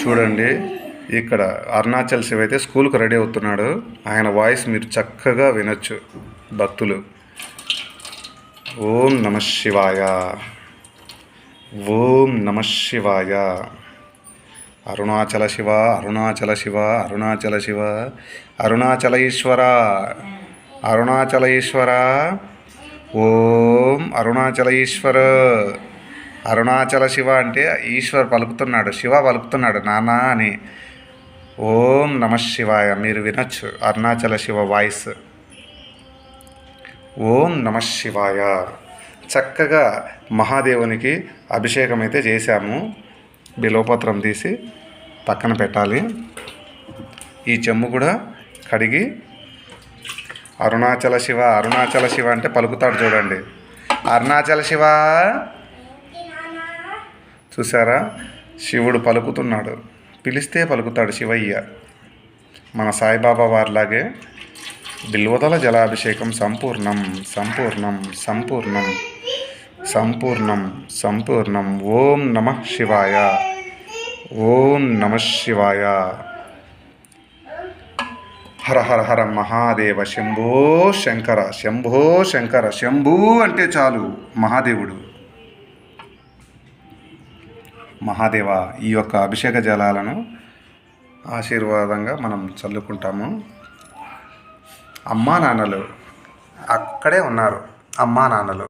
చూడండి, ఇక్కడ అరుణాచల్ శివ అయితే స్కూల్కి రెడీ అవుతున్నాడు. ఆయన వాయిస్ మీరు చక్కగా వినొచ్చు భక్తులు. ఓం నమ శివాయ, ఓం నమ శివాయ. అరుణాచల శివ, అరుణాచల శివ, అరుణాచల శివ, అరుణాచల ఈశ్వర, అరుణాచల ఈశ్వర. ఓం అరుణాచల ఈశ్వర. అరుణాచల శివ అంటే ఈశ్వర్ పలుకుతున్నాడు, శివ పలుకుతున్నాడు నాన్న అని. ఓం నమ శివాయ మీరు వినొచ్చు అరుణాచల శివ వాయిస్. ఓం నమ శివాయ. చక్కగా మహాదేవునికి అభిషేకం అయితే చేశాము. బిల్వపత్రం తీసి పక్కన పెట్టాలి. ఈ చెమ్ము కూడా కడిగి అరుణాచల శివ, అరుణాచల శివ అంటే పలుకుతాడు చూడండి. అరుణాచల శివ. చూసారా, శివుడు పలుకుతున్నాడు, పిలిస్తే పలుకుతాడు శివయ్య. మన సాయిబాబా వారిలాగే బిల్వదల జలాభిషేకం సంపూర్ణం, సంపూర్ణం, సంపూర్ణం, సంపూర్ణం, సంపూర్ణం. ఓం నమ శివాయ, ఓం నమ శివాయ. హర హర హర మహాదేవ. శంభో శంకర, శంభో శంకర. శంభు అంటే చాలు మహాదేవుడు. మహాదేవ, ఈ యొక్క అభిషేక జలాలను ఆశీర్వాదంగా మనం చల్లుకుంటాము. అమ్మా నాన్నలు అక్కడే ఉన్నారు, అమ్మా నాన్నలు.